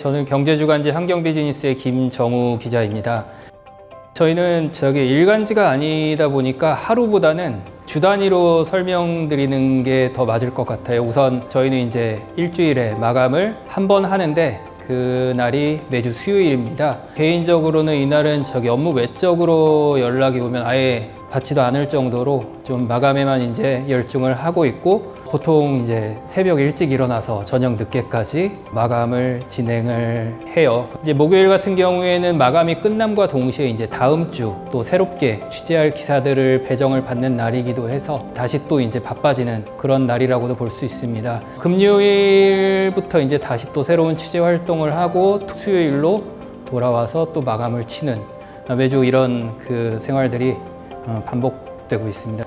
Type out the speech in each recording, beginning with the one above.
저는 경제주간지 환경비즈니스의 김정우 기자입니다. 저희는 일간지가 아니다 보니까 하루보다는 주 단위로 설명드리는 게 더 맞을 것 같아요. 우선 저희는 이제 일주일에 마감을 한 번 하는데 그날이 매주 수요일입니다. 개인적으로는 이날은 업무 외적으로 연락이 오면 아예 받지도 않을 정도로 좀 마감에만 이제 열중을 하고 있고, 보통 이제 새벽 일찍 일어나서 저녁 늦게까지 마감을 진행을 해요. 이제 목요일 같은 경우에는 마감이 끝남과 동시에 이제 다음 주 또 새롭게 취재할 기사들을 배정을 받는 날이기도 해서 다시 또 이제 바빠지는 그런 날이라고도 볼 수 있습니다. 금요일부터 이제 다시 또 새로운 취재 활동을 하고 수요일로 돌아와서 또 마감을 치는 매주 이런 생활들이 반복되고 있습니다.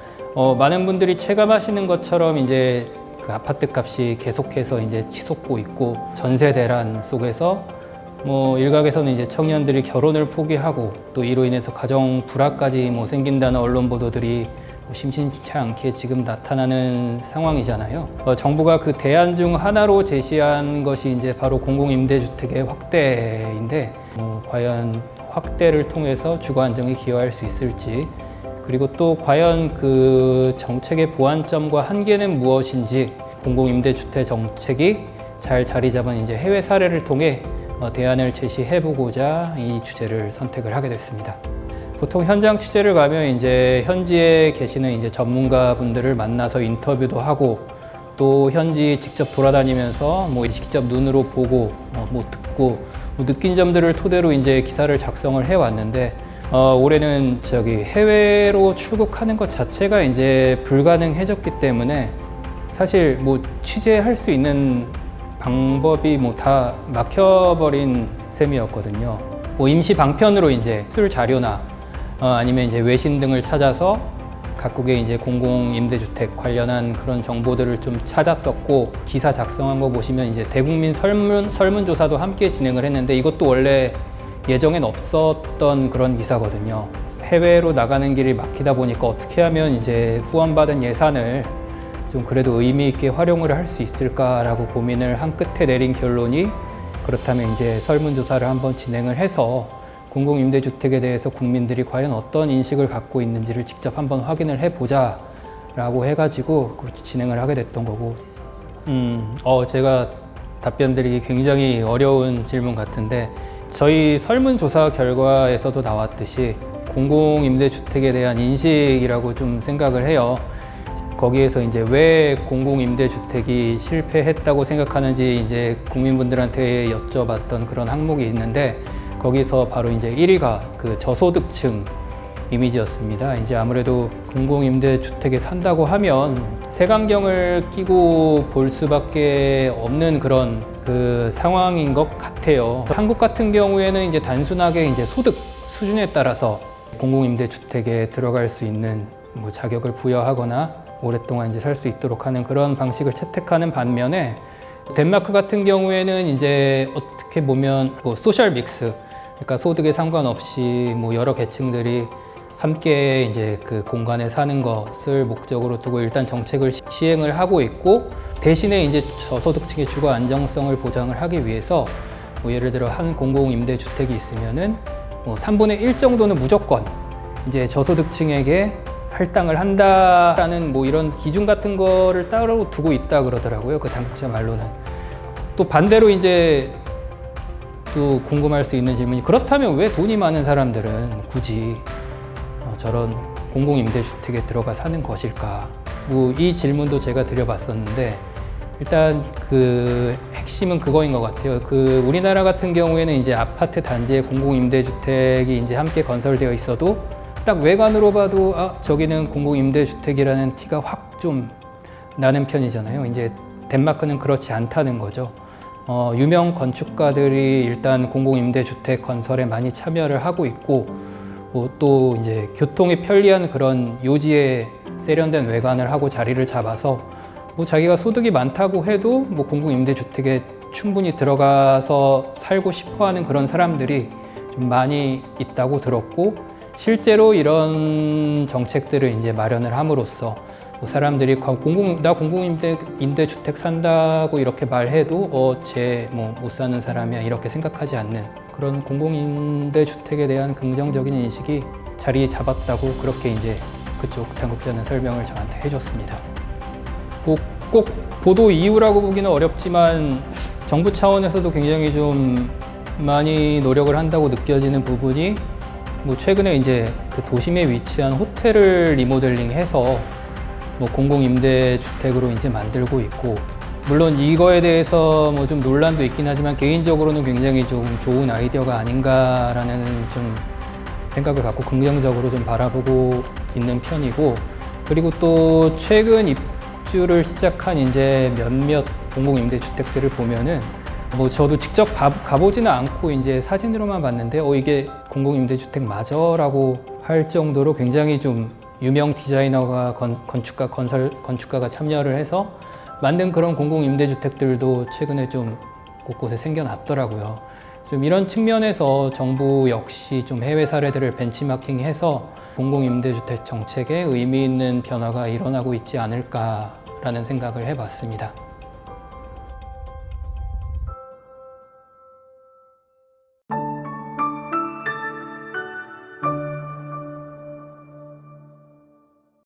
많은 분들이 체감하시는 것처럼 이제 아파트 값이 계속해서 이제 치솟고 있고, 전세 대란 속에서 일각에서는 이제 청년들이 결혼을 포기하고 또 이로 인해서 가정 불화까지 생긴다는 언론 보도들이 심심치 않게 지금 나타나는 상황이잖아요. 정부가 그 대안 중 하나로 제시한 것이 이제 바로 공공임대주택의 확대인데, 과연 확대를 통해서 주거 안정에 기여할 수 있을지, 그리고 또 과연 그 정책의 보완점과 한계는 무엇인지, 공공임대주택 정책이 잘 자리 잡은 이제 해외 사례를 통해 대안을 제시해보고자 이 주제를 선택을 하게 됐습니다. 보통 현장 취재를 가면 이제 현지에 계시는 이제 전문가분들을 만나서 인터뷰도 하고, 또 현지 직접 돌아다니면서 직접 눈으로 보고 듣고 느낀 점들을 토대로 이제 기사를 작성을 해왔는데, 올해는 해외로 출국하는 것 자체가 이제 불가능해졌기 때문에 사실 취재할 수 있는 방법이 다 막혀버린 셈이었거든요. 임시 방편으로 이제 술 자료나 아니면 이제 외신 등을 찾아서 각국의 이제 공공임대주택 관련한 그런 정보들을 좀 찾았었고, 기사 작성한 거 보시면 이제 대국민 설문조사도 함께 진행을 했는데, 이것도 원래 예정엔 없었던 그런 기사거든요. 해외로 나가는 길이 막히다 보니까 어떻게 하면 이제 후원받은 예산을 좀 그래도 의미 있게 활용을 할 수 있을까라고 고민을 한 끝에 내린 결론이, 그렇다면 이제 설문조사를 한번 진행을 해서 공공임대주택에 대해서 국민들이 과연 어떤 인식을 갖고 있는지를 직접 한번 확인을 해보자 라고 해가지고 그렇게 진행을 하게 됐던 거고, 제가 답변드리기 굉장히 어려운 질문 같은데, 저희 설문조사 결과에서도 나왔듯이 공공임대주택에 대한 인식이라고 좀 생각을 해요. 거기에서 이제 왜 공공임대주택이 실패했다고 생각하는지 이제 국민분들한테 여쭤봤던 그런 항목이 있는데, 거기서 바로 이제 1위가 그 저소득층 이미지였습니다. 이제 아무래도 공공임대주택에 산다고 하면 색안경을 끼고 볼 수밖에 없는 그런 상황인 것 같아요. 한국 같은 경우에는 이제 단순하게 이제 소득 수준에 따라서 공공임대주택에 들어갈 수 있는 자격을 부여하거나 오랫동안 이제 살 수 있도록 하는 그런 방식을 채택하는 반면에, 덴마크 같은 경우에는 이제 어떻게 보면 소셜 믹스, 그러니까 소득에 상관없이 여러 계층들이 함께 이제 그 공간에 사는 것을 목적으로 두고 일단 정책을 시행을 하고 있고, 대신에 이제 저소득층의 주거 안정성을 보장을 하기 위해서 예를 들어 한 공공임대주택이 있으면은 3분의 1 정도는 무조건 이제 저소득층에게 할당을 한다라는 이런 기준 같은 거를 따로 두고 있다 그러더라고요. 그 당국자 말로는. 또 반대로 이제 또 궁금할 수 있는 질문이, 그렇다면 왜 돈이 많은 사람들은 굳이 저런 공공임대주택에 들어가 사는 것일까? 이 질문도 제가 드려봤었는데, 일단 핵심은 그거인 것 같아요. 우리나라 같은 경우에는 이제 아파트 단지에 공공임대주택이 이제 함께 건설되어 있어도 딱 외관으로 봐도 저기는 공공임대주택이라는 티가 확 좀 나는 편이잖아요. 이제 덴마크는 그렇지 않다는 거죠. 유명 건축가들이 일단 공공임대주택 건설에 많이 참여를 하고 있고, 또 이제 교통이 편리한 그런 요지에 세련된 외관을 하고 자리를 잡아서 자기가 소득이 많다고 해도 공공임대주택에 충분히 들어가서 살고 싶어하는 그런 사람들이 좀 많이 있다고 들었고, 실제로 이런 정책들을 이제 마련을 함으로써 뭐 사람들이 나 공공임대주택 산다고 이렇게 말해도 쟤 뭐 못 사는 사람이야 이렇게 생각하지 않는 그런 공공임대주택에 대한 긍정적인 인식이 자리 잡았다고 그렇게 이제 그쪽 당국자는 설명을 저한테 해줬습니다. 뭐 꼭 보도 이유라고 보기는 어렵지만 정부 차원에서도 굉장히 좀 많이 노력을 한다고 느껴지는 부분이 뭐 최근에 이제 그 도심에 위치한 호텔을 리모델링해서 뭐 공공임대주택으로 이제 만들고 있고, 물론 이거에 대해서 뭐 좀 논란도 있긴 하지만 개인적으로는 굉장히 좀 좋은 아이디어가 아닌가라는 좀 생각을 갖고 긍정적으로 좀 바라보고 있는 편이고, 그리고 또 최근 입주를 시작한 이제 몇몇 공공임대주택들을 보면은 뭐 저도 직접 가보지는 않고 이제 사진으로만 봤는데 이게 공공임대주택 맞아라고 할 정도로 굉장히 좀 유명 디자이너가 건축가가 참여를 해서 만든 그런 공공임대주택들도 최근에 좀 곳곳에 생겨났더라고요. 좀 이런 측면에서 정부 역시 좀 해외 사례들을 벤치마킹해서 공공임대주택 정책에 의미 있는 변화가 일어나고 있지 않을까라는 생각을 해봤습니다.